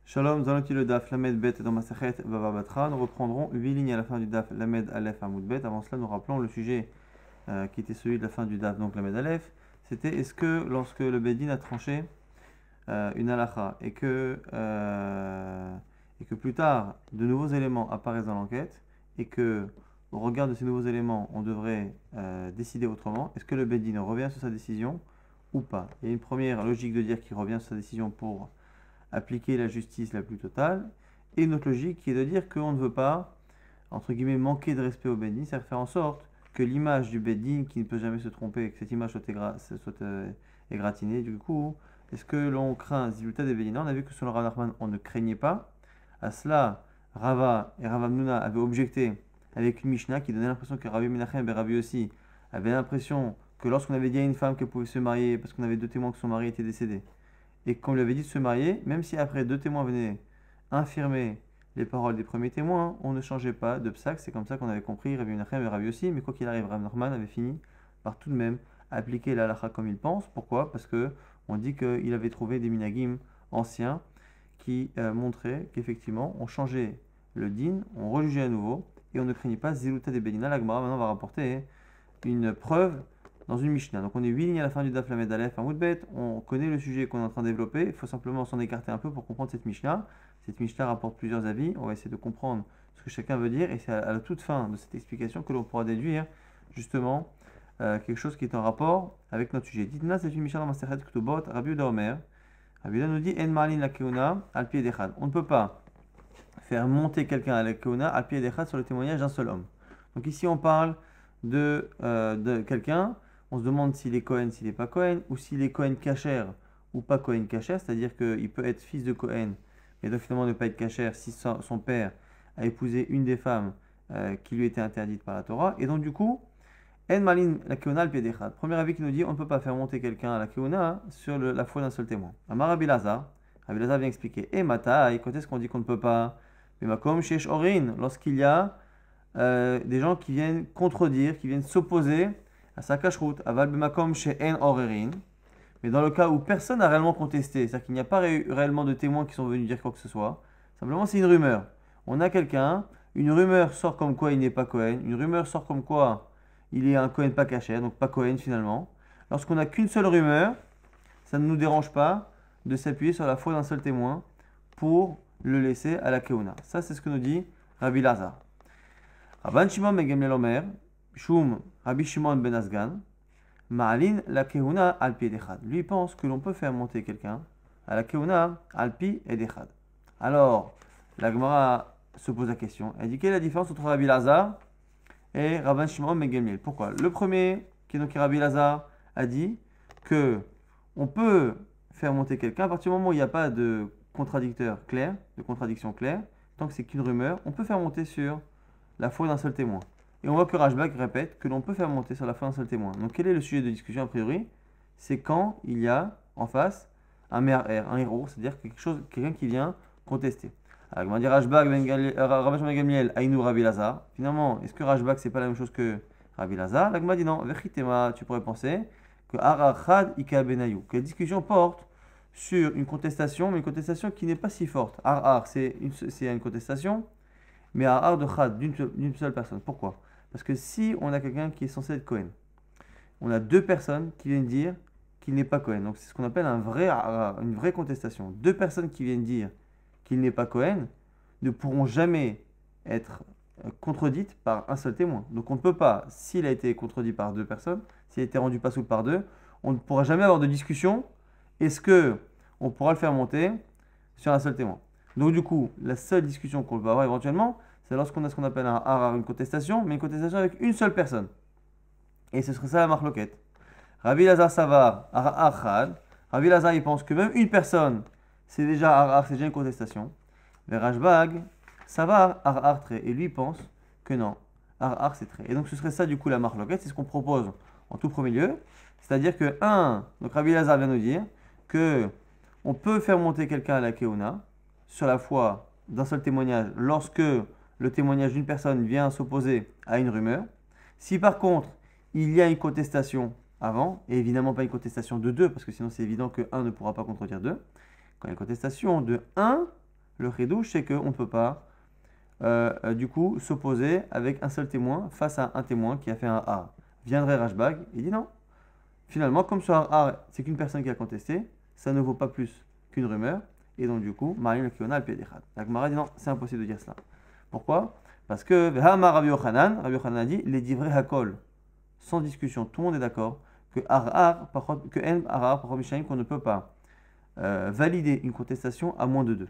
Shalom, nous allons étudier le daf Lamed Bet dans Masechet Bava Batra. Nous reprendrons 8 lignes à la fin du daf Lamed Aleph Amoud Bet. Avant cela, nous rappelons le sujet qui était celui de la fin du daf, donc Lamed Aleph. C'était est-ce que lorsque le Bedin a tranché une halakha et que plus tard de nouveaux éléments apparaissent dans l'enquête et que au regard de ces nouveaux éléments on devrait décider autrement, est-ce que le Bedin revient sur sa décision ou pas? Il y a une première logique de dire qu'il revient sur sa décision pour appliquer la justice la plus totale, et une autre logique qui est de dire qu'on ne veut pas, entre guillemets, manquer de respect au Bedin, c'est-à-dire faire en sorte que l'image du Bedin, qui ne peut jamais se tromper, que cette image soit égratignée. Du coup, est-ce que l'on craint Ziluta des Bedin? On a vu que selon Rav Nachman, on ne craignait pas. À cela, Rava et Rav Hamnuna avaient objecté avec une Mishnah qui donnait l'impression que Rabbi Menachem et Rabbi aussi avaient l'impression que lorsqu'on avait dit à une femme qu'elle pouvait se marier parce qu'on avait deux témoins que son mari était décédé, et qu'on lui avait dit de se marier, même si après deux témoins venaient infirmer les paroles des premiers témoins, on ne changeait pas de psaque. C'est comme ça qu'on avait compris Rabbi Menachem et Rabbi aussi, mais quoi qu'il arrive, Rav Nachman avait fini par tout de même appliquer la halakha comme il pense. Pourquoi? Parce que on dit qu'il avait trouvé des minagim anciens qui montraient qu'effectivement on changeait le din, on rejugeait à nouveau, et on ne craignait pas Ziluta des Bedina. La Gemara maintenant va rapporter une preuve dans une Mishnah. Donc on est 8 lignes à la fin du Daf Lamed Aleph Amoud Bet. On connaît le sujet qu'on est en train de développer. Il faut simplement s'en écarter un peu pour comprendre cette Mishnah. Cette Mishnah rapporte plusieurs avis. On va essayer de comprendre ce que chacun veut dire. Et c'est à la toute fin de cette explication que l'on pourra déduire justement quelque chose qui est en rapport avec notre sujet. Dites-nous, c'est une Mishnah dans Masechet Ketubot. Rabbi Yehuda Omer. Rabbi Yehuda nous dit En Marlin la Keuna al pied d'Echad. On ne peut pas faire monter quelqu'un à la Keuna al pied d'Echad sur le témoignage d'un seul homme. Donc ici on parle de quelqu'un. On se demande s'il est Cohen, s'il n'est pas Cohen, ou s'il est Cohen Kacher ou pas Cohen Kacher, c'est-à-dire qu'il peut être fils de Cohen, mais donc finalement ne pas être Kacher si son père a épousé une des femmes qui lui était interdite par la Torah. Et donc du coup, En Malin la Keuna al Piedechad. Premier avis qui nous dit on ne peut pas faire monter quelqu'un à la Keuna sur la foi d'un seul témoin. Amar Rabbi Lazar vient expliquer. Et Matai, quand est-ce qu'on dit qu'on ne peut pas? Mais Makom Shesh Orin, lorsqu'il y a des gens qui viennent contredire, qui viennent s'opposer à sa cacheroute, aval bemakom chez en orerin, mais dans le cas où personne n'a réellement contesté, c'est-à-dire qu'il n'y a pas réellement de témoins qui sont venus dire quoi que ce soit, simplement c'est une rumeur. On a quelqu'un, une rumeur sort comme quoi il n'est pas Cohen, une rumeur sort comme quoi il est un Cohen pas caché, donc pas Cohen finalement. Lorsqu'on n'a qu'une seule rumeur, ça ne nous dérange pas de s'appuyer sur la foi d'un seul témoin pour le laisser à la Keuna. Ça c'est ce que nous dit Rabbi Lazar. Rabban Shimon ben Gamliel Omer, Shum Rabbi Shimon ben Azgan, Ma'alin la Keuna al pi edechad. Lui pense que l'on peut faire monter quelqu'un à la Keuna al pi edechad. Alors, la Gemara se pose la question. Elle dit quelle est la différence entre Rabbi Lazar et Rabban Shimon ben Gamliel? Pourquoi? Le premier, qui est donc Rabbi Lazar, a dit que on peut faire monter quelqu'un à partir du moment où il n'y a pas de contradicteur clair, de contradiction claire, tant que c'est qu'une rumeur, on peut faire monter sur la foi d'un seul témoin. Et on voit que Rashbag répète que l'on peut faire monter sur la foi d'un seul témoin. Donc quel est le sujet de discussion a priori? C'est quand il y a en face un héros, c'est-à-dire quelqu'un qui vient contester. Alors on va dire Rashbag ben Gamliel Aïnou Rabbi Lazar. Finalement, est-ce que Rashbag c'est pas la même chose que Rabbi Lazar? La Gemara dit non. Vechitema, tu pourrais penser que Arachad Ika Benayou, que la discussion porte sur une contestation, mais une contestation qui n'est pas si forte. C'est une contestation, mais Ar de Chad, d'une seule personne. Pourquoi? Parce que si on a quelqu'un qui est censé être Cohen, on a deux personnes qui viennent dire qu'il n'est pas Cohen. Donc c'est ce qu'on appelle une vraie contestation. Deux personnes qui viennent dire qu'il n'est pas Cohen ne pourront jamais être contredites par un seul témoin. Donc on ne peut pas, s'il a été contredit par deux personnes, s'il a été rendu pas souple par deux, on ne pourra jamais avoir de discussion. Est-ce que on pourra le faire monter sur un seul témoin? Donc du coup, la seule discussion qu'on peut avoir éventuellement, c'est lorsqu'on a ce qu'on appelle un harar, une contestation, mais une contestation avec une seule personne. Et ce serait ça la marloquette. Rabbi Lazar Savar, Achad. Rabbi Lazar, il pense que même une personne, c'est déjà harar, c'est déjà une contestation. Mais Rashbag, Savar, harar trait. Et lui, il pense que non, harar, c'est trait. Et donc ce serait ça du coup la marloquette, c'est ce qu'on propose en tout premier lieu. C'est-à-dire que, donc Rabbi Lazar vient nous dire que on peut faire monter quelqu'un à la Keuna sur la foi d'un seul témoignage lorsque le témoignage d'une personne vient s'opposer à une rumeur. Si par contre, il y a une contestation avant, et évidemment pas une contestation de deux, parce que sinon c'est évident que un ne pourra pas contredire deux. Quand il y a une contestation de un, Le chidouche, c'est qu'on ne peut pas, du coup, s'opposer avec un seul témoin face à un témoin qui a fait un har. Viendrait Rashbag, il dit non. Finalement, comme ce har, c'est qu'une personne qui a contesté, ça ne vaut pas plus qu'une rumeur. Et donc, du coup, Marim le Kiona al Piedechad. La Gemara dit non, c'est impossible de dire cela. Pourquoi? Parce que Vehama Rabbi Yochanan a dit les divrei hakol, sans discussion, tout le monde est d'accord que qu'on ne peut pas valider une contestation à moins de 2.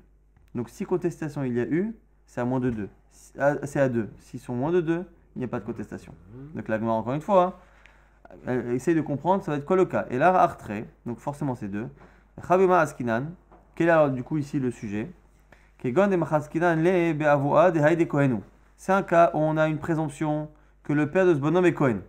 Donc, si contestation il y a eu, c'est à moins de 2. C'est à 2. S'ils sont moins de 2, il n'y a pas de contestation. Donc, la Gemara, encore une fois, essaye de comprendre, ça va être quoi le cas. Et là, artré, donc forcément c'est 2. Chabema askinan, quel est alors du coup ici le sujet? C'est un cas où on a une présomption que le père de ce bonhomme est Kohen.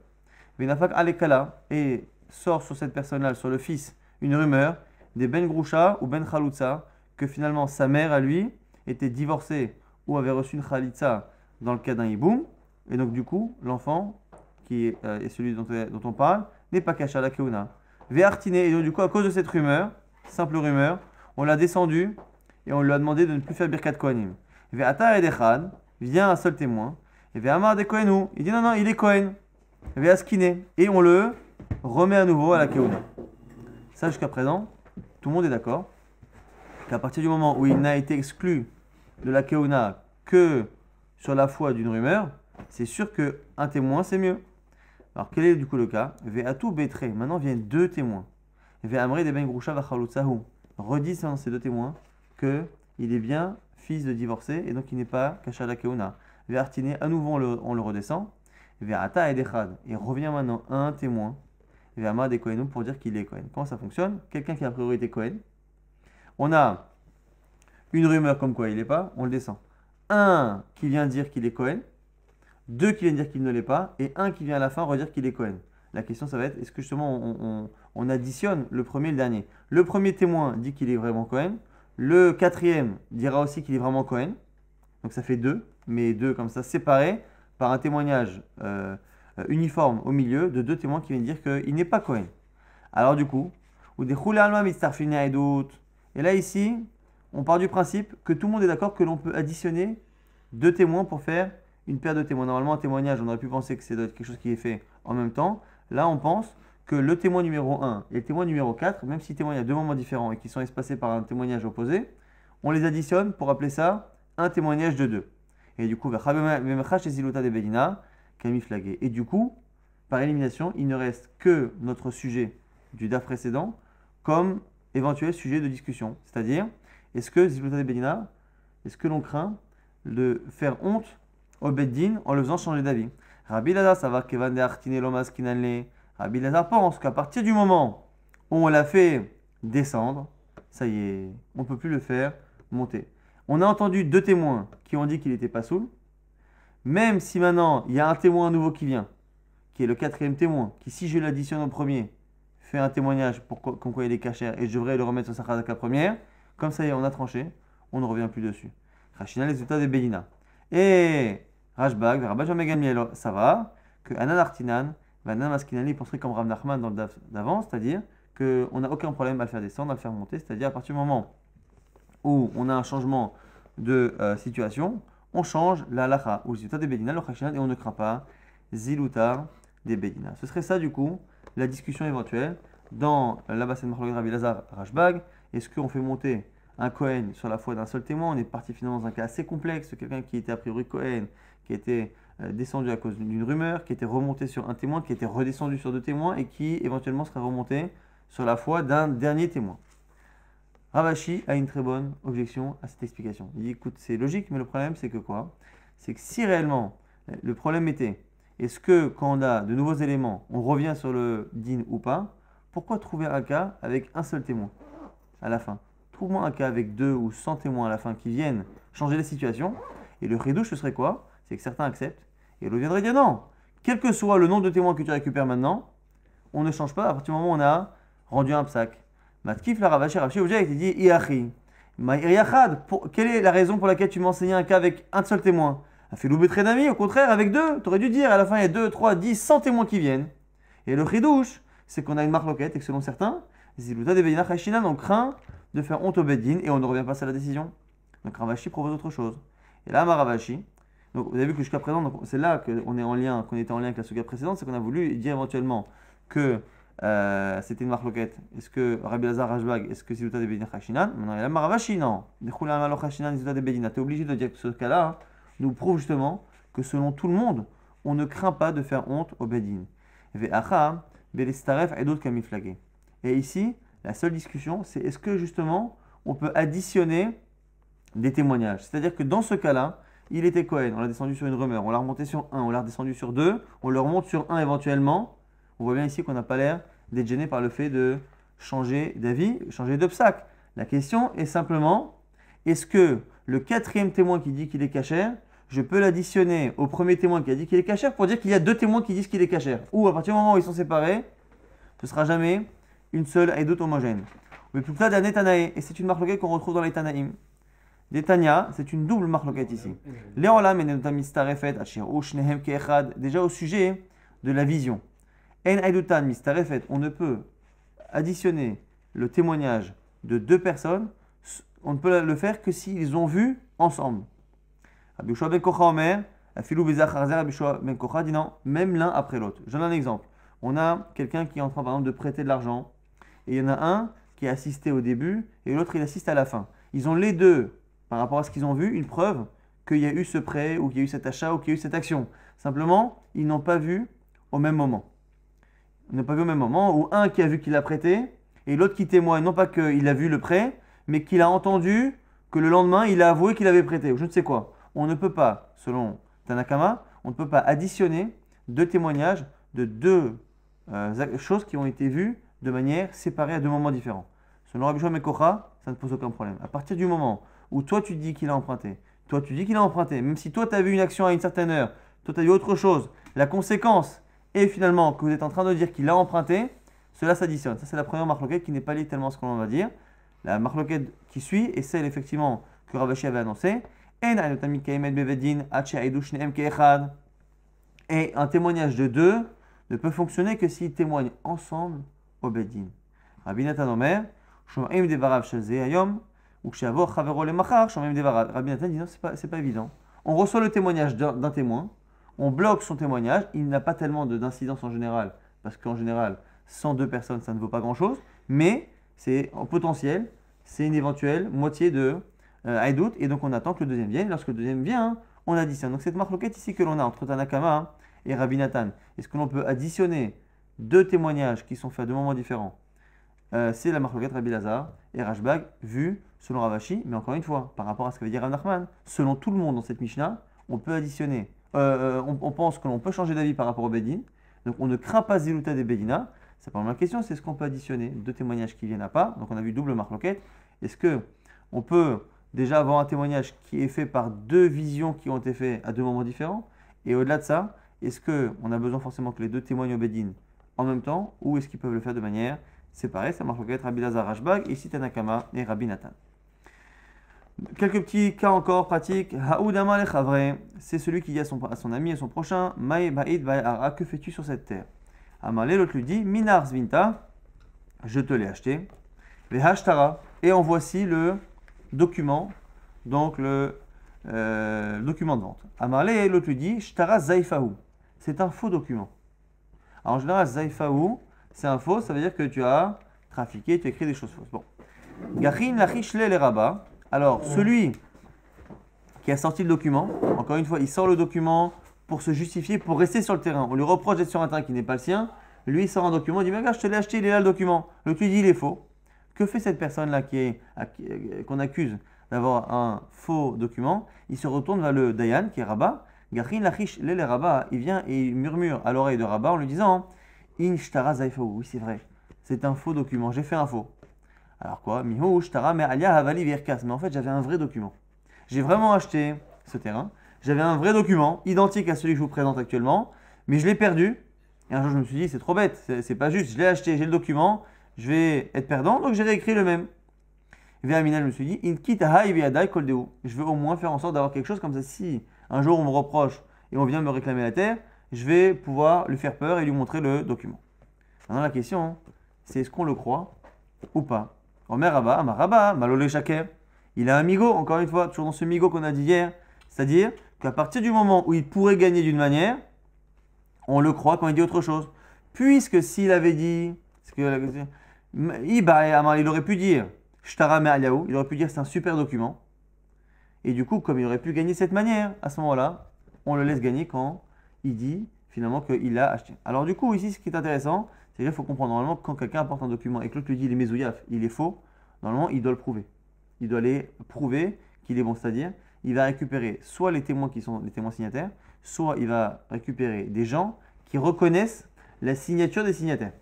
Venafak alekala, et sort sur cette personne-là, sur le fils, une rumeur des Ben Grusha ou Ben Chalutza, que finalement sa mère à lui était divorcée ou avait reçu une Chalitza dans le cas d'un hiboum. Et donc du coup, l'enfant, qui est celui dont on parle, n'est pas caché à la Keuna. Ve'artiné, et donc du coup, à cause de cette rumeur, simple rumeur, on l'a descendu et on lui a demandé de ne plus faire Birkat Kohanim. Ve'atar edechad, vient un seul témoin, et Ve'amar de Kohenu, il dit non, il est Kohen. Ve'askiné, et on le remet à nouveau à la Keuna. Ça, jusqu'à présent, tout le monde est d'accord qu'à partir du moment où il n'a été exclu de la Keuna que sur la foi d'une rumeur, c'est sûr qu'un témoin, c'est mieux. Alors, quel est du coup le cas? Ve'atu betre, maintenant viennent 2 témoins. Ve'amre de Ben Grusha v'chalutzahu, redisent dans ces 2 témoins qu'il est bien fils de divorcé et donc il n'est pas caché à la keuna. Ve'artiné, à nouveau on le redescend. Ve'ata edechad, et revient maintenant un témoin. Ve'amar de Kohenu pour dire qu'il est Kohen. Comment ça fonctionne? Quelqu'un qui a priorité Kohen. On a une rumeur comme quoi il n'est pas, on le descend. Un qui vient dire qu'il est Kohen, 2 qui viennent dire qu'il ne l'est pas, et 1 qui vient à la fin redire qu'il est Kohen. La question, ça va être, est-ce que justement on additionne le premier et le dernier? Le premier témoin dit qu'il est vraiment Kohen, le 4e dira aussi qu'il est vraiment Kohen, donc ça fait 2, mais 2 comme ça, séparés par un témoignage uniforme au milieu de 2 témoins qui viennent dire qu'il n'est pas Kohen. Alors du coup, et là ici, on part du principe que tout le monde est d'accord que l'on peut additionner 2 témoins pour faire une paire de témoins. Normalement, un témoignage, on aurait pu penser que c'est quelque chose qui est fait en même temps. Là, on pense que le témoin numéro 1 et le témoin numéro 4, même si témoignent à 2 moments différents et qui sont espacés par un témoignage opposé, on les additionne pour appeler ça un témoignage de 2. Et du coup, et du coup, par élimination, il ne reste que notre sujet du DAF précédent comme éventuel sujet de discussion. C'est-à-dire, est-ce que Ziluta de Bedina, est-ce que l'on craint de faire honte au Beddin en le faisant changer d'avis? Rabbi Lazar, ça va Kevan de Artine Lomas Kinanle. Rabbi Lazar pense qu'à partir du moment où on l'a fait descendre, ça y est, on ne peut plus le faire monter. On a entendu 2 témoins qui ont dit qu'il n'était pas saoul. Même si maintenant il y a un témoin nouveau qui vient, qui est le 4e témoin, qui, si je l'additionne au premier, fait un témoignage comme quoi il est caché et je devrais le remettre sur sa chazaka première, comme ça y est, on a tranché, on ne revient plus dessus. Rachina les résultats des Bedina. Et Rashbag, Rabbi Gamliel, ça va, que Anan Artinan, Vanan Maskinani penserait comme Rav Nachman dans le DAF d'avant, c'est-à-dire qu'on n'a aucun problème à le faire descendre, à le faire monter, c'est-à-dire à partir du moment où on a un changement de situation, on change la halacha ou Ziluta des Bedina, le Chashinat, et on ne craint pas Ziluta des Bedina. Ce serait ça du coup, la discussion éventuelle dans la bassine Marlog Rabbi Lazar Rashbag. Est-ce qu'on fait monter un Kohen sur la foi d'un seul témoin? On est parti finalement dans un cas assez complexe, quelqu'un qui était a priori Kohen, qui était descendu à cause d'une rumeur, qui était remonté sur un témoin, qui était redescendu sur 2 témoins et qui éventuellement serait remonté sur la foi d'un dernier témoin. Ravashi a une très bonne objection à cette explication. Il dit écoute, c'est logique, mais le problème c'est que quoi? C'est que si réellement le problème était est-ce que quand on a de nouveaux éléments, on revient sur le din ou pas? Pourquoi trouver un cas avec un seul témoin à la fin? Trouve-moi un cas avec 2 ou 100 témoins à la fin qui viennent changer la situation. Et le ridouche, ce serait quoi? C'est que certains acceptent. Et l'autre viendrait dire non. Quel que soit le nombre de témoins que tu récupères maintenant, on ne change pas à partir du moment où on a rendu un psaque. Matkif la ravaché, Rav Sheh il dit Iachi. Quelle est la raison pour laquelle tu m'enseignais un cas avec un seul témoin? A fait l'oubet très d'amis, au contraire, avec 2. Tu aurais dû dire à la fin il y a 2, 3, 10, 100 témoins qui viennent. Et le ridouche, c'est qu'on a une marloquette et que selon certains, Ziluta de Bedina Chashinan, on craint de faire honte au Beddin et on ne revient pas à la décision. Donc Ravashi propose autre chose. Et là, Ravashi, donc vous avez vu que jusqu'à présent, c'est là qu'on est en lien, qu'on était en lien avec la suga précédente, c'est qu'on a voulu dire éventuellement que c'était une marloquette. Est-ce que Rabbi Lazar Rajbag, est-ce que c'est l'outa de Bedina Khashinan? Maintenant, il y a la Ravashi, non. Tu es obligé de dire que ce cas-là nous prouve justement que selon tout le monde, on ne craint pas de faire honte au Bedin. Et ici, la seule discussion, c'est est-ce que justement on peut additionner des témoignages. C'est-à-dire que dans ce cas-là, il était Cohen, on l'a descendu sur une rumeur, on l'a remonté sur 1, on l'a redescendu sur 2, on le remonte sur 1 éventuellement. On voit bien ici qu'on n'a pas l'air d'être gêné par le fait de changer d'avis, changer de psaque. La question est simplement, est-ce que le quatrième témoin qui dit qu'il est cachère, je peux l'additionner au premier témoin qui a dit qu'il est cachère pour dire qu'il y a deux témoins qui disent qu'il est cachère? Ou à partir du moment où ils sont séparés, ce ne sera jamais une seule aïdout homogène. Mais plus tard, Netanae, et c'est une marloquette qu'on retrouve dans les Tanaïm. Des Tanya, c'est une double marloquette ici. Déjà au sujet de la vision. On ne peut additionner le témoignage de deux personnes, on ne peut le faire que s'ils ont vu ensemble. Rabbi Yoshua ben Kocha Omer, Afilou Bezach Harzer, Rabbi Yoshua ben Kocha dit non, même l'un après l'autre. Je donne un exemple. On a quelqu'un qui est en train par exemple de prêter de l'argent, et il y en a un qui a assisté au début, et l'autre il assiste à la fin. Ils ont les deux, par rapport à ce qu'ils ont vu, une preuve qu'il y a eu ce prêt, ou qu'il y a eu cet achat, ou qu'il y a eu cette action. Simplement, ils n'ont pas vu au même moment. Ils n'ont pas vu au même moment, ou un qui a vu qu'il a prêté, et l'autre qui témoigne, non pas qu'il a vu le prêt, mais qu'il a entendu que le lendemain, il a avoué qu'il avait prêté, ou je ne sais quoi. On ne peut pas, selon Tanakama, on ne peut pas additionner deux témoignages de deux choses qui ont été vues de manière séparée à deux moments différents. Selon Rabbi Yoshua ben Kocha, ça ne pose aucun problème. À partir du moment où toi tu dis qu'il a emprunté, toi tu dis qu'il a emprunté, même si toi tu as vu une action à une certaine heure, toi tu as vu autre chose, la conséquence est finalement que vous êtes en train de dire qu'il a emprunté, cela s'additionne. Ça c'est la première marloquette qui n'est pas liée tellement à ce qu'on va dire. La marloquette qui suit est celle effectivement que Ravashi avait annoncée. Et un témoignage de deux ne peut fonctionner que s'ils témoignent ensemble au Bedin. Rabbi Nathan Omer, Shoma'im devarav shel ze hayom, ou kshavor chavero lemachar, Shoma'im devarav. Rabbi Nathan dit non, c'est pas évident. On reçoit le témoignage d'un témoin, on bloque son témoignage, il n'a pas tellement d'incidence en général, parce qu'en général, 102 personnes, ça ne vaut pas grand-chose, mais c'est en potentiel, c'est une éventuelle moitié de Haïdout, et donc on attend que le deuxième vienne. Lorsque le deuxième vient, on additionne. Donc cette marloquette ici que l'on a entre Tanakama et Rabbi Nathan, est-ce que l'on peut additionner deux témoignages qui sont faits à deux moments différents? C'est la marloquette Rabbi Lazar et Rajbag, vue selon Ravashi, mais encore une fois, par rapport à ce qu'avait dit Rav Nachman, selon tout le monde dans cette Mishnah, on peut additionner, on pense que l'on peut changer d'avis par rapport au Bedin, donc on ne craint pas Ziluta des Bedina. C'est pas la question, c'est ce qu'on peut additionner deux témoignages qui viennent à pas. Donc on a vu double marloquette. Est-ce que on peut déjà avoir un témoignage qui est fait par deux visions qui ont été faites à deux moments différents? Et au-delà de ça, est-ce qu'on a besoin forcément que les deux témoignent au Bedin en même temps, ou est-ce qu'ils peuvent le faire de manière séparée? Ça marche être Rabbi Lazar Rajbag, ici Tanakama et Rabbi Nathan. Quelques petits cas encore pratiques. Haoudama lechavre, c'est celui qui dit à son ami et son prochain, Maï Baïd Baïara, que fais-tu sur cette terre? Amalé, l'autre lui dit, Minar Zvinta, je te l'ai acheté. Vehashtara, et en voici le document, donc le document de vente. Amalé, l'autre lui dit, Shtara Zaifahu, c'est un faux document. Alors en général, Zaifahu, c'est un faux, ça veut dire que tu as trafiqué, tu as écrit des choses fausses. Bon. Gachin Lachish le Raba, alors celui qui a sorti le document, encore une fois, il sort le document pour se justifier, pour rester sur le terrain. On lui reproche d'être sur un terrain qui n'est pas le sien. Lui, il sort un document, il dit, mais regarde, je te l'ai acheté, il est là le document. L'autre lui dit, il est faux. Que fait cette personne-là qu'on accuse d'avoir un faux document? Il se retourne vers le Dayan, qui est Rabat. Gachin Lachish le Raba, il vient et il murmure à l'oreille de Rabat en lui disant, In Shtara Zaifahu, oui c'est vrai, c'est un faux document, j'ai fait un faux. Alors quoi? Mihu Shtara me alia havali virkas, mais en fait j'avais un vrai document. J'ai vraiment acheté ce terrain, j'avais un vrai document, identique à celui que je vous présente actuellement, mais je l'ai perdu. Et un jour je me suis dit, c'est trop bête, c'est pas juste, je l'ai acheté, j'ai le document, je vais être perdant, donc j'ai réécrit le même. Véamina, je me suis dit, In kitaha ibiadai koldeu, je veux au moins faire en sorte d'avoir quelque chose comme ça, si un jour on me reproche et on vient me réclamer la terre, je vais pouvoir lui faire peur et lui montrer le document. Maintenant la question, c'est est-ce qu'on le croit ou pas? Omer Rabba, Amar Rabba, Malolé Shaker. Il a un migo, encore une fois, toujours dans ce migo qu'on a dit hier. C'est-à-dire qu'à partir du moment où il pourrait gagner d'une manière, on le croit quand il dit autre chose. Puisque s'il avait dit, il aurait pu dire, Shtara Me'aliaou, il aurait pu dire c'est un super document. Et du coup, comme il aurait pu gagner de cette manière, à ce moment-là, on le laisse gagner quand il dit finalement qu'il l'a acheté. Alors du coup, ici, ce qui est intéressant, c'est qu'il faut comprendre normalement quand quelqu'un apporte un document et que l'autre lui dit il est mézouillaf, il est faux, normalement, il doit le prouver. Il doit aller prouver qu'il est bon, c'est-à-dire, il va récupérer soit les témoins qui sont les témoins signataires, soit il va récupérer des gens qui reconnaissent la signature des signataires.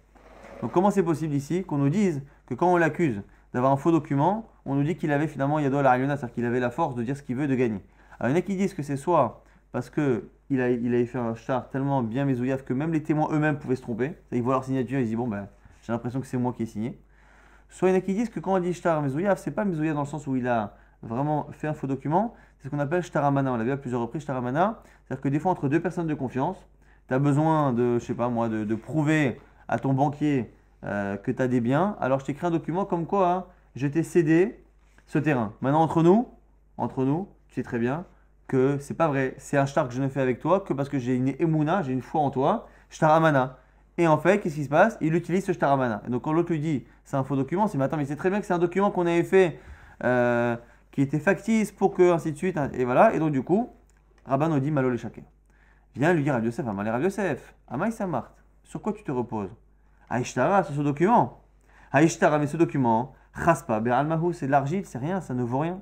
Donc comment c'est possible ici qu'on nous dise que quand on l'accuse d'avoir un faux document, on nous dit qu'il avait finalement Yadol Ariona, c'est-à-dire qu'il avait la force de dire ce qu'il veut, de gagner. Alors il y en a qui disent que c'est soit parce qu'il avait fait un char tellement bien mézouillaf que même les témoins eux-mêmes pouvaient se tromper. Ils voient leur signature, ils se disent bon ben j'ai l'impression que c'est moi qui ai signé. Soit il y en a qui disent que quand on dit shtar mézouillaf, c'est pas mézouillaf dans le sens où il a vraiment fait un faux document, c'est ce qu'on appelle shtaramana. On l'a vu à plusieurs reprises, shtaramana. C'est-à-dire que des fois entre deux personnes de confiance, tu as besoin de, je sais pas moi, de prouver à ton banquier que tu as des biens. Alors je t'écris un document comme quoi hein, je t'ai cédé ce terrain. Maintenant entre nous, tu sais très bien que c'est pas vrai. C'est un shtar que je ne fais avec toi que parce que j'ai une émouna, j'ai une foi en toi, shtaramana. Et en fait, qu'est-ce qui se passe? Il utilise ce shtaramana. Et donc quand l'autre lui dit c'est un faux document, c'est mais attends, mais c'est très bien que c'est un document qu'on avait fait qui était factice pour que ainsi de suite. Et voilà. Et donc du coup, Rabban nous dit malo les shaker. Viens lui dire à Yosef, Amalé Rav Yosef, Amaï Samart, sur quoi tu te reposes? Aïshtara, sur ce document. Aïshtara, mais ce document, Chaspa, Be'almahu, c'est de l'argile, c'est rien, ça ne vaut rien.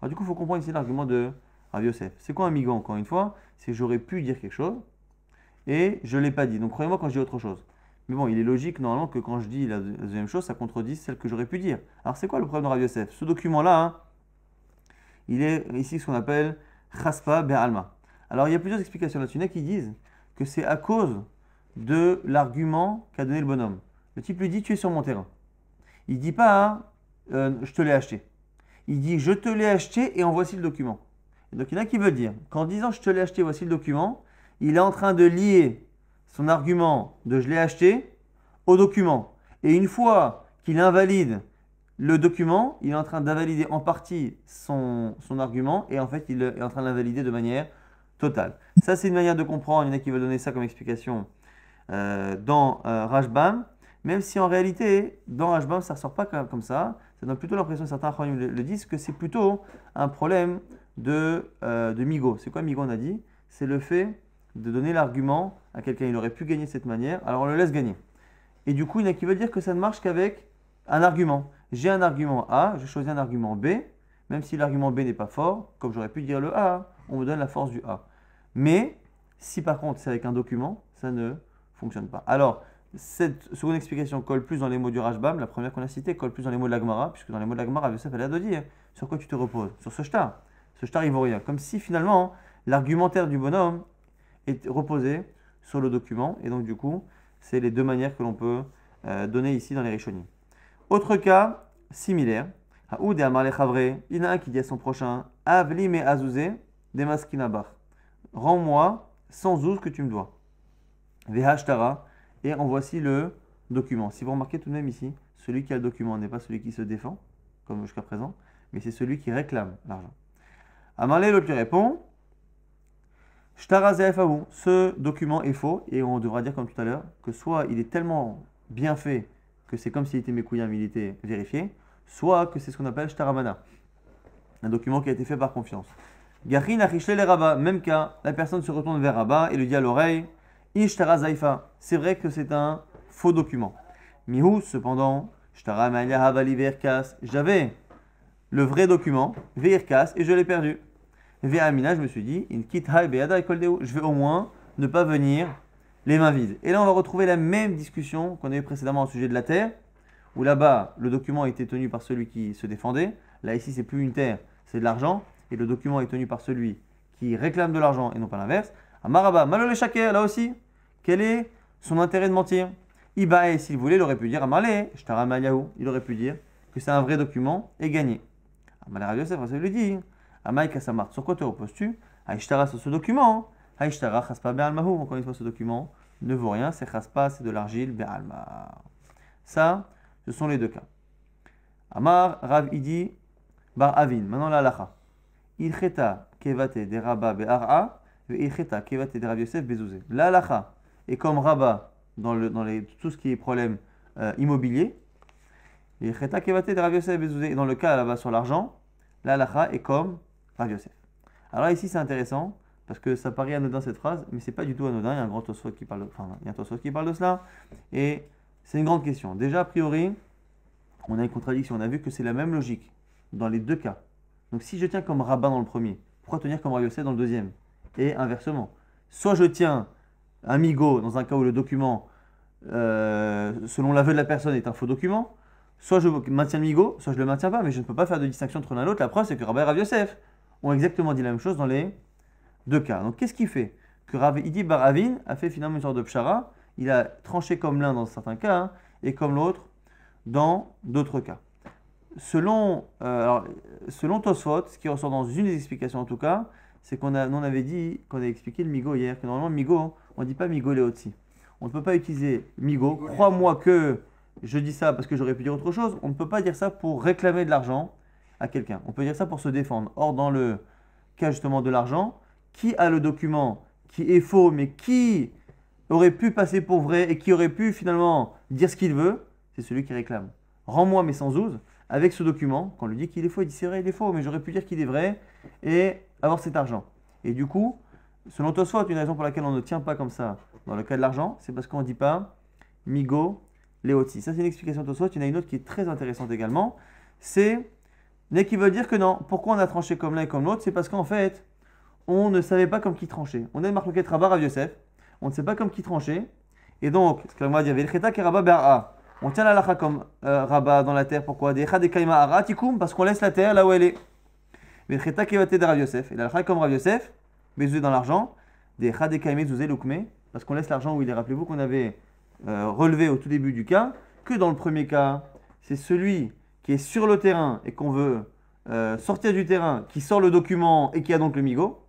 Alors du coup, il faut comprendre ici l'argument de Rav Yosef. C'est quoi un migo, encore une fois? C'est j'aurais pu dire quelque chose et je ne l'ai pas dit. Donc croyez-moi quand je dis autre chose. Mais bon, il est logique normalement que quand je dis la deuxième chose, ça contredit celle que j'aurais pu dire. Alors c'est quoi le problème de Rav Yosef? Ce document-là, hein, il est ici ce qu'on appelle Chaspa Be'alma. Alors il y a plusieurs explications là-dessus. Il y en a qui disent que c'est à cause de l'argument qu'a donné le bonhomme. Le type lui dit tu es sur mon terrain. Il ne dit pas hein, je te l'ai acheté. Il dit je te l'ai acheté et en voici le document. Et donc il y en a qui veulent dire qu'en disant je te l'ai acheté, voici le document, il est en train de lier son argument de je l'ai acheté au document. Et une fois qu'il invalide le document, il est en train d'invalider en partie son argument et en fait il est en train de l'invalider de manière totale. Ça c'est une manière de comprendre, il y en a qui veulent donner ça comme explication dans Rashbam, même si en réalité dans Rashbam ça ne ressort pas comme ça donne plutôt l'impression, certains le disent, que c'est plutôt un problème de migo. C'est quoi migo on a dit? C'est le fait de donner l'argument à quelqu'un, il aurait pu gagner de cette manière, alors on le laisse gagner. Et du coup, il y en a qui veulent dire que ça ne marche qu'avec un argument. J'ai un argument A, je choisis un argument B, même si l'argument B n'est pas fort, comme j'aurais pu dire le A, on me donne la force du A. Mais si par contre c'est avec un document, ça ne fonctionne pas. Alors, cette seconde explication colle plus dans les mots du Rashbam, la première qu'on a citée colle plus dans les mots de la Gemara, puisque dans les mots de la Gemara, Yosef elle a de dire sur quoi tu te reposes? Sur ce shtar. Ce shtar il vaut rien. Comme si finalement l'argumentaire du bonhomme est reposé sur le document, et donc du coup, c'est les deux manières que l'on peut donner ici dans les Rishonim. Autre cas similaire, Haoud et Amar le Chavre, il y en a un qui dit à son prochain, Avli me Azouzé, Demaskinabar. Rends-moi sans ouz que tu me dois. Vehashtara, et en voici le document. Si vous remarquez tout de même ici, celui qui a le document n'est pas celui qui se défend, comme jusqu'à présent, mais c'est celui qui réclame l'argent. Amarle l'autre lui répond, Shtara ze'efahu, ce document est faux, et on devra dire comme tout à l'heure, que soit il est tellement bien fait que c'est comme s'il était mécouyam, il était vérifié, soit que c'est ce qu'on appelle Shtaramana, un document qui a été fait par confiance. Gachin achishle le Rabba, même cas, la personne se retourne vers Rabba et lui dit à l'oreille, Ishtara Zaifa, c'est vrai que c'est un faux document. Mihu, cependant, Shtara Malia Havali Veirkas, j'avais le vrai document, Veirkas, et je l'ai perdu. Ve'amina, je me suis dit, In kit hai be'ada koldeu, je vais au moins ne pas venir les mains vides. Et là, on va retrouver la même discussion qu'on a eu précédemment au sujet de la terre, où là-bas, le document était tenu par celui qui se défendait. Là, ici, c'est plus une terre, c'est de l'argent, et le document est tenu par celui qui réclame de l'argent et non pas l'inverse. Amaraba, malole shaker, là aussi, quel est son intérêt de mentir? Ibae, s'il voulait, il aurait pu dire Amarle, Shtara Maliahu, il aurait pu dire que c'est un vrai document et gagner. Amarle Rav Yosef, ça lui dit Amaï Kassamart, sur quoi te reposes-tu? Aïshtara sur ce document. Aïshtara Chaspa Be'almahu, encore une fois, ce document ne vaut rien, c'est Chaspa, c'est de l'argile Be'alma. Ça, ce sont les deux cas. Amar, Rav, il dit bar avin. Maintenant la halacha. Ilcheta kevate de Rabba be'ar'a, ve ilcheta kevate de Rav Yosef bezouzé. La halacha est comme Rabba dans tout ce qui est problème immobilier. Ilcheta kevate de Rav Yosef bezouzé. Et dans le cas là-bas sur l'argent, la halacha est comme Rav Yosef. Alors ici c'est intéressant parce que ça paraît anodin cette phrase, mais c'est pas du tout anodin. Il y a un grand Tosfot qui parle, il y a un Tosfot qui parle de cela, et c'est une grande question. Déjà a priori, on a une contradiction. On a vu que c'est la même logique dans les deux cas. Donc si je tiens comme rabbin dans le premier, pourquoi tenir comme Rav Yosef dans le deuxième? Et inversement, soit je tiens un migo dans un cas où le document, selon l'aveu de la personne, est un faux document, soit je maintiens le migo, soit je le maintiens pas, mais je ne peux pas faire de distinction entre l'un et l'autre. La preuve, c'est que Rabba et Rav Yosef ont exactement dit la même chose dans les deux cas. Donc qu'est-ce qui fait que Rav Idi Bar Avin a fait finalement une sorte de pshara? Il a tranché comme l'un dans certains cas, hein, et comme l'autre dans d'autres cas. Selon Tosfot, ce qui ressort dans une des explications en tout cas, c'est qu'on avait dit, qu'on a expliqué le migo hier, que normalement migo, on ne dit pas migo leotzi. On ne peut pas utiliser migo. Crois-moi que je dis ça parce que j'aurais pu dire autre chose. On ne peut pas dire ça pour réclamer de l'argent à quelqu'un. On peut dire ça pour se défendre. Or, dans le cas justement de l'argent, qui a le document qui est faux, mais qui aurait pu passer pour vrai et qui aurait pu finalement dire ce qu'il veut, c'est celui qui réclame. Rends-moi mes 112 avec ce document. Quand on lui dit qu'il est faux, il dit c'est vrai, il est faux, mais j'aurais pu dire qu'il est vrai et avoir cet argent. Et du coup, selon Tosfot, une raison pour laquelle on ne tient pas comme ça dans le cas de l'argent, c'est parce qu'on ne dit pas migo leotzi. Ça, c'est une explication de Tosfot. Il y en a une autre qui est très intéressante également. C'est qui veut dire que non. Pourquoi on a tranché comme l'un et comme l'autre? C'est parce qu'en fait, on ne savait pas comme qui trancher. On a une marque Rabba Rav Yosef. On ne sait pas comme qui trancher. Et donc, ce qu'on va dire, Velcheta ke Rabba be'ara. On tient la lacha comme Rabba dans la terre. Pourquoi? Parce qu'on laisse la terre là où elle est. Velcheta kevate de Rav Yosef. Et la lacha comme Rav Yosef, bezoué dans l'argent. Parce qu'on laisse l'argent où il est. Rappelez-vous qu'on avait relevé au tout début du cas que dans le premier cas, c'est celui qui est sur le terrain et qu'on veut sortir du terrain, qui sort le document et qui a donc le migo.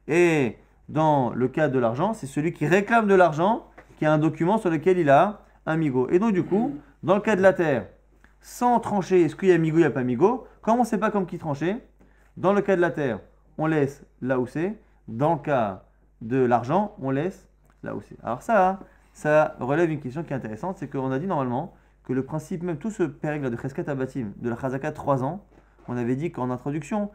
Et dans le cas de l'argent, c'est celui qui réclame de l'argent, qui a un document sur lequel il a un migo. Et donc du coup, dans le cas de la terre, sans trancher, est-ce qu'il y a migo, il n'y a pas migo, comme on ne sait pas comme qui trancher, dans le cas de la terre, on laisse là où c'est. Dans le cas de l'argent, on laisse là où c'est. Alors ça relève une question qui est intéressante, c'est qu'on a dit normalement que le principe, même tout ce périple de Cheskat Abatim, de la Chazaka de 3 ans, on avait dit qu'en introduction,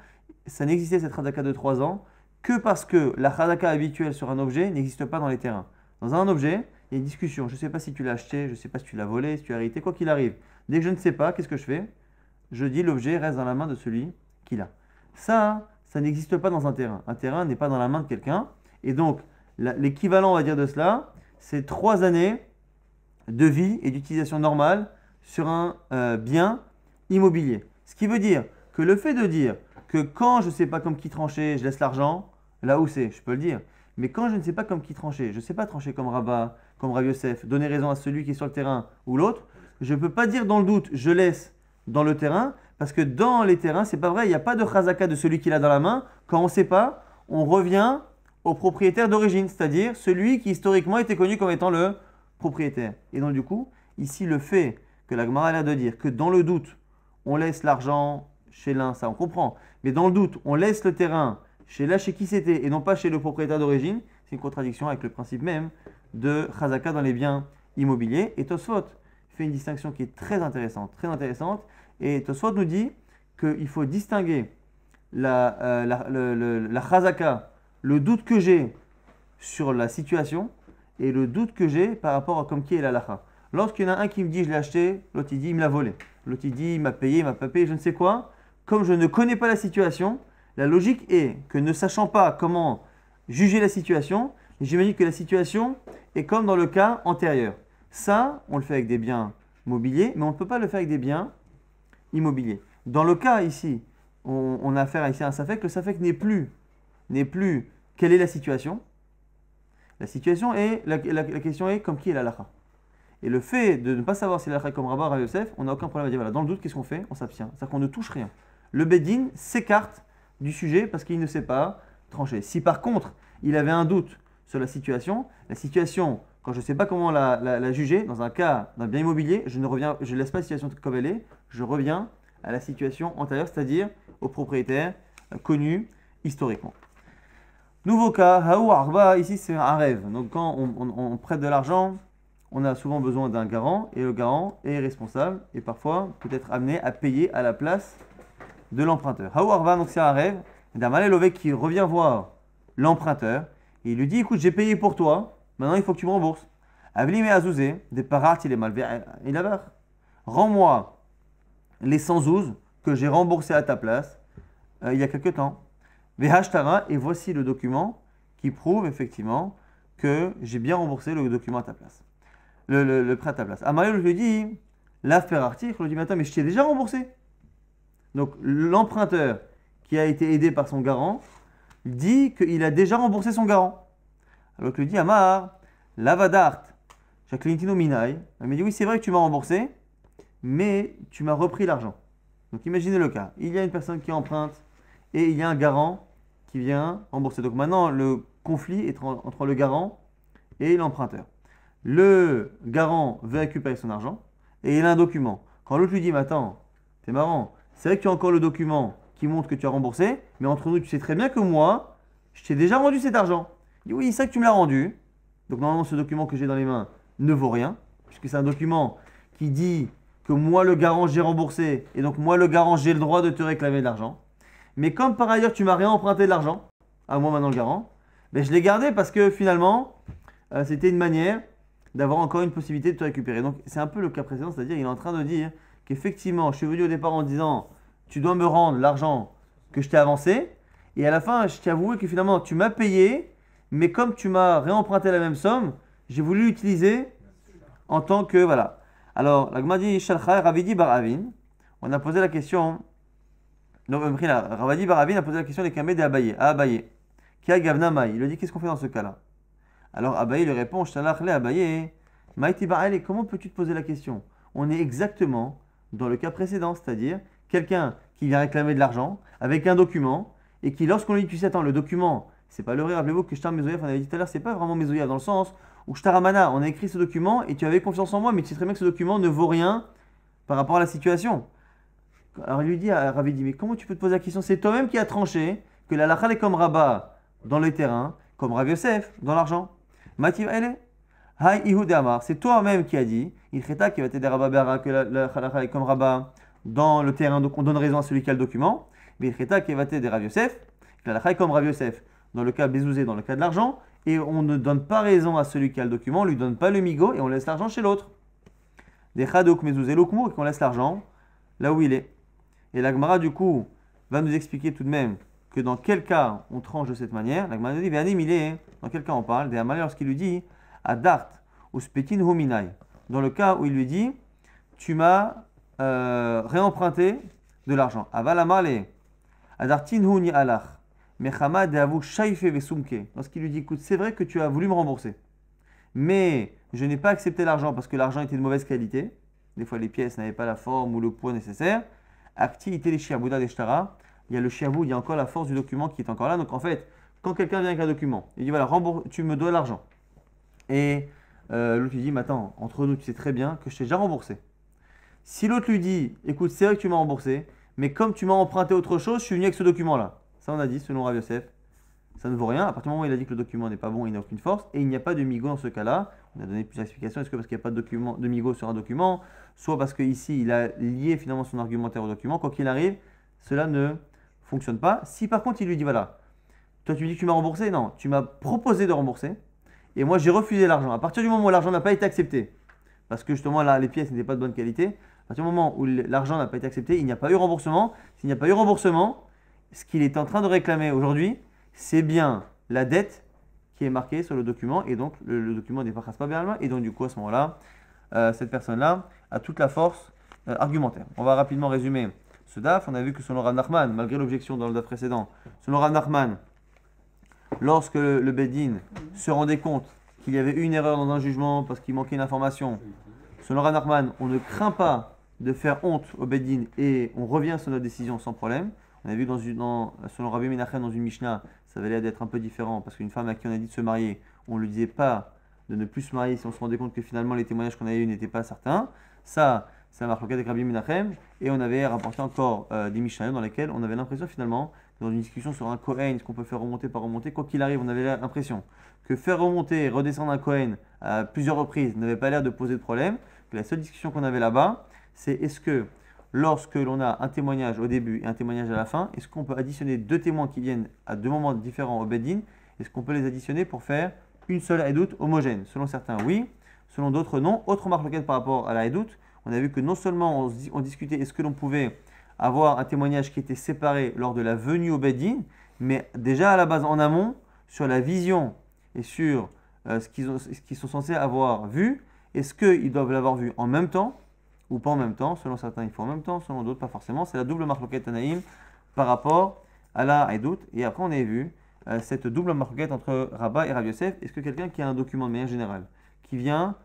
ça n'existait cette Chazaka de 3 ans que parce que la Chazaka habituelle sur un objet n'existe pas dans les terrains. Dans un objet, il y a une discussion. Je ne sais pas si tu l'as acheté, je ne sais pas si tu l'as volé, si tu l'as hérité, quoi qu'il arrive. Dès que je ne sais pas, qu'est-ce que je fais? Je dis l'objet reste dans la main de celui qui l'a. Ça n'existe pas dans un terrain. Un terrain n'est pas dans la main de quelqu'un. Et donc, l'équivalent, on va dire, de cela, c'est 3 années de vie et d'utilisation normale sur un bien immobilier. Ce qui veut dire que le fait de dire que quand je ne sais pas comme qui trancher, je laisse l'argent, là où c'est, je peux le dire. Mais quand je ne sais pas comme qui trancher, je ne sais pas trancher comme Rabba, comme Rav Yosef, donner raison à celui qui est sur le terrain ou l'autre, je ne peux pas dire dans le doute, je laisse dans le terrain, parce que dans les terrains, c'est pas vrai, il n'y a pas de chazaka de celui qui l'a dans la main. Quand on ne sait pas, on revient au propriétaire d'origine, c'est-à-dire celui qui historiquement était connu comme étant le propriétaire. Et donc du coup, ici le fait que la Gemara a l'air de dire que dans le doute, on laisse l'argent chez l'un, ça on comprend, mais dans le doute, on laisse le terrain chez qui c'était et non pas chez le propriétaire d'origine, c'est une contradiction avec le principe même de chazaka dans les biens immobiliers. Et Tosfot fait une distinction qui est très intéressante, et Tosfot nous dit qu'il faut distinguer la chazaka, le doute que j'ai sur la situation et le doute que j'ai par rapport à comme qui est la lacha. Lorsqu'il y en a un qui me dit je l'ai acheté, l'autre il dit il me l'a volé, l'autre il dit il m'a payé, il m'a pas payé, je ne sais quoi, comme je ne connais pas la situation, la logique est que ne sachant pas comment juger la situation, j'imagine que la situation est comme dans le cas antérieur. Ça, on le fait avec des biens mobiliers, mais on ne peut pas le faire avec des biens immobiliers. Dans le cas ici, on a affaire ici à un safek, le safek n'est plus quelle est la situation. La situation est, la question est comme qui est la lacha. Et le fait de ne pas savoir si la lacha est comme Rabba Rav Yosef, on n'a aucun problème à dire voilà, dans le doute, qu'est-ce qu'on fait? On s'abstient. C'est-à-dire qu'on ne touche rien. Le Bedin s'écarte du sujet parce qu'il ne sait pas trancher. Si par contre, il avait un doute sur la situation, quand je ne sais pas comment la juger, dans un cas d'un bien immobilier, je ne laisse pas la situation comme elle est, je reviens à la situation antérieure, c'est-à-dire au propriétaire connu historiquement. Nouveau cas, Haou Arba, ici c'est un rêve. Donc quand on prête de l'argent, on a souvent besoin d'un garant et le garant est responsable et parfois peut être amené à payer à la place de l'emprunteur. Haou Arba, donc c'est un rêve. Damal Lové qui revient voir l'emprunteur et il lui dit écoute, j'ai payé pour toi, maintenant il faut que tu me rembourses. Avli me Azouzé, des parats, il est mal il a rends-moi les 100 zouz que j'ai remboursés à ta place il y a quelque temps. Vehashtara, et voici le document qui prouve effectivement que j'ai bien remboursé le document à ta place. Le prêt à ta place. Amalé lui dit, la ferarti, il lui dit, mais attends, mais je t'ai déjà remboursé. Donc l'emprunteur qui a été aidé par son garant dit qu'il a déjà remboursé son garant. Alors que lui dit, Amar, lavadart, Jacqueline Minaï, elle me dit, oui, c'est vrai que tu m'as remboursé, mais tu m'as repris l'argent. Donc imaginez le cas, il y a une personne qui emprunte et il y a un garant qui vient rembourser. Donc maintenant, le conflit est entre le garant et l'emprunteur. Le garant veut récupérer son argent et il a un document. Quand l'autre lui dit, mais attends, c'est marrant, c'est vrai que tu as encore le document qui montre que tu as remboursé, mais entre nous, tu sais très bien que moi, je t'ai déjà rendu cet argent. Il dit, oui, c'est vrai que tu me l'as rendu. Donc normalement, ce document que j'ai dans les mains ne vaut rien, puisque c'est un document qui dit que moi, le garant, j'ai remboursé, et donc moi, le garant, j'ai le droit de te réclamer de l'argent. Mais comme par ailleurs, tu m'as réemprunté de l'argent, à moi maintenant le garant, ben, je l'ai gardé parce que finalement, c'était une manière d'avoir encore une possibilité de te récupérer. Donc c'est un peu le cas précédent, c'est-à-dire il est en train de dire qu'effectivement, je suis venu au départ en disant, tu dois me rendre l'argent que je t'ai avancé, et à la fin, je t'ai avoué que finalement, tu m'as payé, mais comme tu m'as réemprunté la même somme, j'ai voulu l'utiliser en tant que, voilà. Alors, la Gemara dit, Shalcha Ravidi Baravin, on a posé la question, donc Ravadi Baravin a posé la question des Kamé de Abaye, à Abaye, qui a Gavna Maï. Il lui dit, qu'est-ce qu'on fait dans ce cas-là? Alors Abaye lui répond, Shalach le Abaye, Maïti Ba'ale, comment peux-tu te poser la question? On est exactement dans le cas précédent, c'est-à-dire quelqu'un qui vient réclamer de l'argent avec un document et qui, lorsqu'on lui dit, tu sais, attends, le document, c'est pas le rire, rappelez-vous que Shtar Mezoyev, on avait dit tout à l'heure, c'est pas vraiment Mezoyev dans le sens où Shtaramana, on a écrit ce document et tu avais confiance en moi, mais tu sais très bien que ce document ne vaut rien par rapport à la situation. Alors il lui dit à Ravi, mais comment tu peux te poser la question? C'est toi-même qui as tranché que la halakha est comme Rabat dans le terrain, comme Rav Yosef dans l'argent. Mativ elle Hay Ihud Amar, c'est toi-même qui as dit, il kheta qui va t'aider Rabat Béara, que la halakha est comme Rabat dans le terrain, donc on donne raison à celui qui a le document, mais il kheta qui va t'aider Rav Yosef, que la halakha est comme Rav Yosef dans le cas Bézouzé, dans le cas de l'argent, et on ne donne pas raison à celui qui a le document, on ne lui donne pas le migo et on laisse l'argent chez l'autre. Des Chadouk Mezouzé Lokmo, et qu'on laisse l'argent là où il est. Et la Gemara, du coup, va nous expliquer tout de même que dans quel cas on tranche de cette manière. La Gemara nous dit, dans quel cas on parle? Des Amalé lorsqu'il lui dit, Adart ou Spetin Hominai. Dans le cas où il lui dit, tu m'as réemprunté de l'argent. Aval Amalé, Adartin Huni Alach, Mechama de Avou Shaife Vesumke. Lorsqu'il lui dit, écoute, c'est vrai que tu as voulu me rembourser, mais je n'ai pas accepté l'argent parce que l'argent était de mauvaise qualité. Des fois, les pièces n'avaient pas la forme ou le poids nécessaire. Acti ite les shiabouda des shtara. Il y a le shiaboud, il y a encore la force du document qui est encore là. Donc en fait, quand quelqu'un vient avec un document, il dit voilà, tu me dois l'argent. Et l'autre lui dit, mais attends, entre nous, tu sais très bien que je t'ai déjà remboursé. Si l'autre lui dit, écoute, c'est vrai que tu m'as remboursé, mais comme tu m'as emprunté autre chose, je suis venu avec ce document-là. Ça, on a dit, selon Rav Yosef, ça ne vaut rien. À partir du moment où il a dit que le document n'est pas bon, il n'a aucune force, et il n'y a pas de migo dans ce cas-là. On a donné plusieurs explications. Est-ce que parce qu'il n'y a pas de migo sur un document, soit parce qu'ici, il a lié finalement son argumentaire au document. Quoi qu'il arrive, cela ne fonctionne pas. Si par contre, il lui dit, voilà, toi tu me dis que tu m'as remboursé, non, tu m'as proposé de rembourser, et moi j'ai refusé l'argent. À partir du moment où l'argent n'a pas été accepté, parce que justement là, les pièces n'étaient pas de bonne qualité, à partir du moment où l'argent n'a pas été accepté, il n'y a pas eu remboursement. S'il n'y a pas eu remboursement, ce qu'il est en train de réclamer aujourd'hui, c'est bien la dette qui est marquée sur le document, et donc le document n'est pas bien, et donc du coup à ce moment-là, cette personne-là a toute la force argumentaire. On va rapidement résumer ce DAF. On a vu que selon Rav Nachman, malgré l'objection dans le DAF précédent, selon Rav Nachman, lorsque le Bedin se rendait compte qu'il y avait eu une erreur dans un jugement parce qu'il manquait une information, selon Rav Nachman, on ne craint pas de faire honte au Bedin et on revient sur notre décision sans problème. On a vu selon Rabbi Menachem dans une Mishnah, ça avait l'air d'être un peu différent parce qu'une femme à qui on a dit de se marier, on ne lui disait pas de ne plus se marier si on se rendait compte que finalement les témoignages qu'on avait eus n'étaient pas certains. Ça, c'est la marque avec Rabbi Menachem, et on avait rapporté encore des Mishnayot dans lesquels on avait l'impression finalement, dans une discussion sur un Kohen, ce qu'on peut faire remonter, pas remonter, quoi qu'il arrive, on avait l'impression que faire remonter et redescendre un Kohen à plusieurs reprises n'avait pas l'air de poser de problème, que la seule discussion qu'on avait là-bas, c'est est-ce que lorsque l'on a un témoignage au début et un témoignage à la fin, est-ce qu'on peut additionner deux témoins qui viennent à deux moments différents au Beddin? Est-ce qu'on peut les additionner pour faire une seule Edout homogène? Selon certains, oui. Selon d'autres, non. Autre marque par rapport à la Edout, on a vu que non seulement on discutait est-ce que l'on pouvait avoir un témoignage qui était séparé lors de la venue au Beddin, mais déjà à la base en amont, sur la vision et sur ce qu'ils sont censés avoir vu, est-ce qu'ils doivent l'avoir vu en même temps ou pas en même temps? Selon certains, il faut en même temps, selon d'autres, pas forcément. C'est la double marloquette Tanaïm par rapport à la Edout. Et après, on avait vu cette double marloquette entre Rabat et Rav Yosef. Est-ce que quelqu'un qui a un document de manière générale, qui vient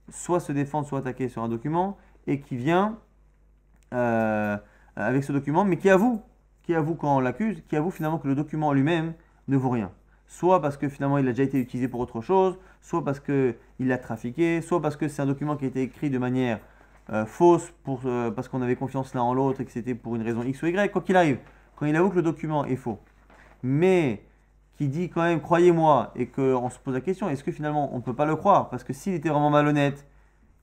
soit se défendre, soit attaquer sur un document, et qui vient avec ce document, mais qui avoue quand on l'accuse, qui avoue finalement que le document en lui-même ne vaut rien. Soit parce que finalement il a déjà été utilisé pour autre chose, soit parce qu'il l'a trafiqué, soit parce que c'est un document qui a été écrit de manière fausse parce qu'on avait confiance l'un en l'autre et que c'était pour une raison X ou Y. Quoi qu'il arrive, quand il avoue que le document est faux, mais qui dit quand même croyez-moi et qu'on se pose la question, est-ce que finalement on ne peut pas le croire? Parce que s'il était vraiment malhonnête,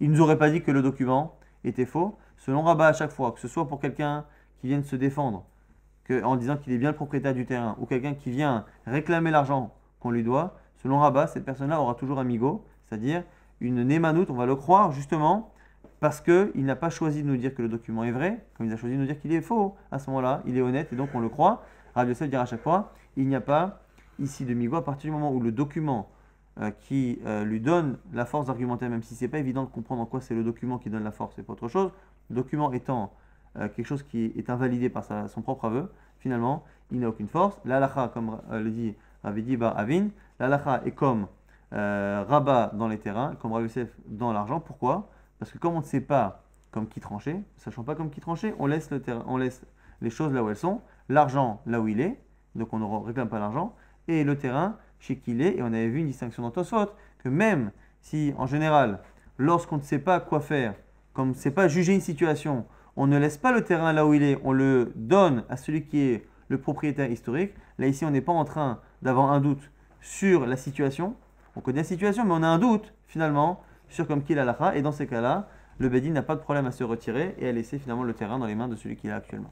il ne nous aurait pas dit que le document était faux. Selon Rabat, à chaque fois, que ce soit pour quelqu'un qui vient de se défendre en disant qu'il est bien le propriétaire du terrain, ou quelqu'un qui vient réclamer l'argent qu'on lui doit, selon Rabat, cette personne-là aura toujours un migo, c'est-à-dire une némanoute, on va le croire justement parce qu'il n'a pas choisi de nous dire que le document est vrai, comme il a choisi de nous dire qu'il est faux. À ce moment-là, il est honnête et donc on le croit. Rav Yosef dira à chaque fois, il n'y a pas ici de migo à partir du moment où le document qui lui donne la force d'argumenter, même si ce n'est pas évident de comprendre en quoi c'est le document qui donne la force et pas autre chose, le document étant quelque chose qui est invalidé par son propre aveu, finalement, il n'a aucune force. L'alacha, comme le dit Ravidi Bar Avin, l'alacha est comme Rabat dans les terrains, comme Rav Yosef dans l'argent. Pourquoi? Parce que comme on ne sait pas comme qui trancher, sachant pas comme qui trancher, on laisse les choses là où elles sont, l'argent là où il est, donc on ne réclame pas l'argent, et le terrain chez qui il est. Et on avait vu une distinction dans Tosfot, que même si en général, lorsqu'on ne sait pas quoi faire, comme on ne sait pas juger une situation, on ne laisse pas le terrain là où il est, on le donne à celui qui est le propriétaire historique. Là ici, on n'est pas en train d'avoir un doute sur la situation. On connaît la situation, mais on a un doute finalement sur comme qui est l'halakha. Et dans ces cas-là, le Beddin n'a pas de problème à se retirer et à laisser finalement le terrain dans les mains de celui qui est là actuellement.